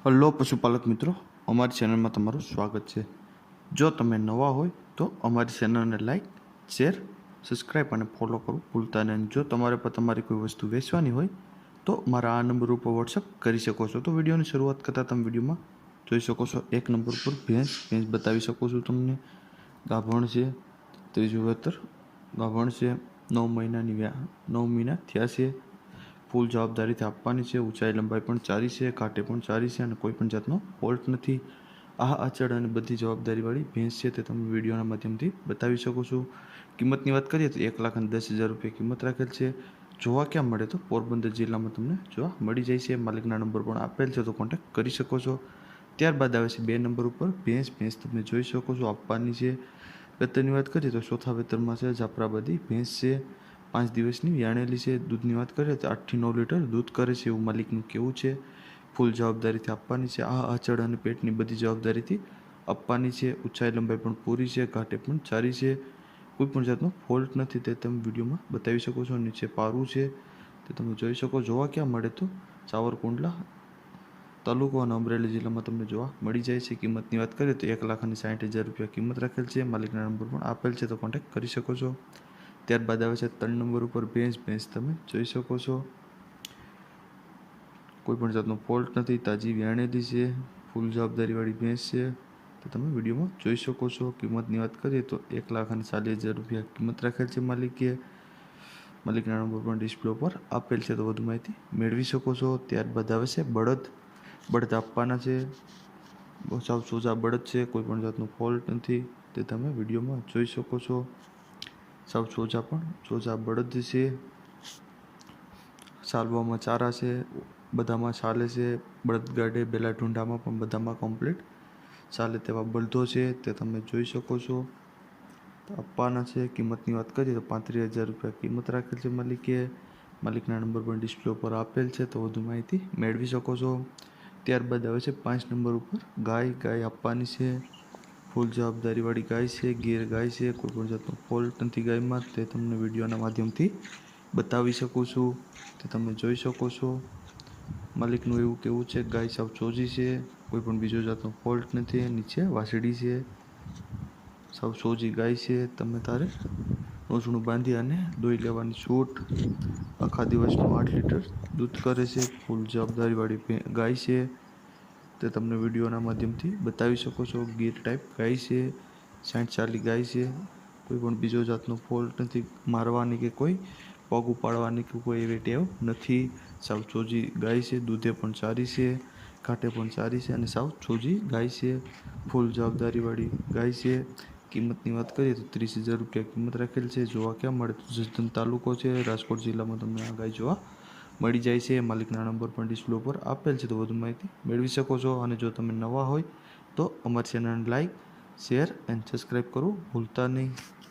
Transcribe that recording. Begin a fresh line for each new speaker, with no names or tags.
Hello પશુપાલક મિત્રો, અમારી ચેનલમાં તમારું સ્વાગત છે। જો તમે નવા હોય તો અમારી ચેનલને લાઈક, શેર, સબસ્ક્રાઈબ અને ફોલો કરવું ભૂલતા નહીં। જો તમારે પર તમારી કોઈ વસ્તુ વેચવાની હોય તો મારા આ નંબર ઉપર વોટ્સઅપ કરી શકો છો। તો વિડીયોની શરૂઆત કરતાં તમે વિડીયોમાં જોઈ શકો છો, એક નંબર ઉપર ભેંસ બતાવી શકો છું તમને। ગાભણ છે, ત્રીજું વેતર ગાભણ છે, 9 મહિનાની 9 મહિના થયા છે। ફૂલ જવાબદારીથી આપવાની છે। ઊંચાઈ લંબાઈ પણ સારી છે, કાંટે પણ સારી છે અને કોઈ પણ જાતનો ફોલ્ટ નથી। આ અચળ અને બધી જવાબદારીવાળી ભેંસ છે તે તમે વિડીયોના માધ્યમથી બતાવી શકો છો। કિંમતની વાત કરીએ તો 1,10,000 રૂપિયા કિંમત રાખેલ છે। જોવા ક્યાં મળે તો પોરબંદર જિલ્લામાં તમને જોવા મળી જાય છે। માલિકના નંબર પણ આપેલ છે, તો કોન્ટેક્ટ કરી શકો છો। ત્યારબાદ આવે છે 2 નંબર ઉપર ભેંસ તમે જોઈ શકો છો આપવાની છે। વેતરની વાત કરીએ તો ચોથા વેતરમાં છે। જાફરાબાદી ભેંસ છે, 5 દિવસની વ્યાણેલી છે। દૂધની વાત કરીએ તો 8 થી 9 લીટર દૂધ કરે છે એવું માલિકનું કહેવું છે। ફૂલ જવાબદારીથી આપવાની છે। આ અચળ અને પેટની બધી જવાબદારીથી આપવાની છે। ઊંચાઈ લંબાઈ પણ પૂરી છે, ઘાટે પણ સારી છે, કોઈ પણ જાતનો ફોલ્ટ નથી તે તમે વિડીયોમાં બતાવી શકો છો। નીચે પારું છે તે તમે જોઈ શકો। જોવા ક્યાં મળે તો સાવરકુંડલા તાલુકો અને અમરેલી જિલ્લામાં તમને જોવા મળી જાય છે। કિંમતની વાત કરીએ તો 1,60,000 રૂપિયા કિંમત રાખેલ છે। માલિકના નંબર પણ આપેલ છે, તો કોન્ટેક્ટ કરી શકો છો। ત્યારબાદ આવે છે 3 નંબર ઉપર ભેંસ તમે જોઈ શકો છો, કોઈ પણ જાતનો ફોલ્ટ નથી, તાજી વ્યાણેલી છે, ફૂલ જવાબદારીવાળી ભેંસ છે તો તમે વિડીયોમાં જોઈ શકો છો। કિંમતની વાત કરીએ તો 1,40,000 રૂપિયા કિંમત રાખેલ છે માલિકના નંબર પણ ડિસ્પ્લે ઉપર આપેલ છે, તો વધુ માહિતી મેળવી શકો છો। ત્યારબાદ આવે છે બળદ આપવાના છે। સાવ સોજા બળદ છે, કોઈ પણ જાતનો ફોલ્ટ નથી તે તમે વિડીયોમાં જોઈ શકો છો। સાવ સોજા બળદ છે, ચાલવામાં ચારા છે, બધામાં ચાલે છે, બળદગાડે બેલા ઢૂંઢામાં પણ બધામાં કમ્પ્લીટ ચાલે તેવા બળદો છે તે તમે જોઈ શકો છો, આપવાના છે। કિંમતની વાત કરીએ તો 35,000 રૂપિયા કિંમત રાખેલ છે માલિકના નંબર પણ ડિસ્પ્લે ઉપર આપેલ છે, તો વધુ માહિતી મેળવી શકો છો। ત્યારબાદ આવે છે 5 નંબર ઉપર ગાય આપવાની છે। ફૂલ જવાબદારીવાળી ગાય છે, ગીર ગાય છે, કોઈ પણ જાતનો ફોલ્ટ નથી ગાયમાં તે તમને વિડીયોના માધ્યમથી બતાવી શકું છું, તે તમે જોઈ શકો છો। માલિકનું એવું કહેવું છે ગાય સાવ ચોજી છે, કોઈ પણ બીજો જાતનો ફોલ્ટ નથી। નીચે વાસળી છે, સાવ સોજી ગાય છે, તમે તારે નોસણું બાંધી અને દોઈ લેવાની છૂટ। આખા દિવસનું 8 લીટર દૂધ કરે છે, ફૂલ જવાબદારીવાળી ગાય છે તે તમને વિડીયોના માધ્યમથી બતાવી શકો છો। ગીર ટાઈપ ગાય છે, 60 સાલી ગાય છે, કોઈ પણ બીજો જાતનો ફોલ્ટ નથી, મારવાની કે કોઈ પગ ઉપાડવાની કે કોઈ એવી ટેવ નથી। સાવ ચોજી ગાય છે, દૂધે પણ સારી છે, ઘાટે પણ સારી છે અને સાવ ચોજી ગાય છે, ફૂલ જવાબદારીવાળી ગાય છે। કિંમતની વાત કરીએ તો 30,000 રૂપિયા કિંમત રાખેલ છે। જોવા ક્યાં મળે તો જસદણ તાલુકો છે, રાજકોટ જિલ્લામાં તમને આ ગાય જોવા મળી જાય છે। માલિકના નંબર પણ ડિસ્પ્લે ઉપર આપેલ છે, તો વધુ માહિતી મેળવી શકો છો। અને જો તમે નવા હોય તો અમારી ચેનલને લાઈક, શેર એન્ડ સબસ્ક્રાઈબ કરવું ભૂલતા નહીં।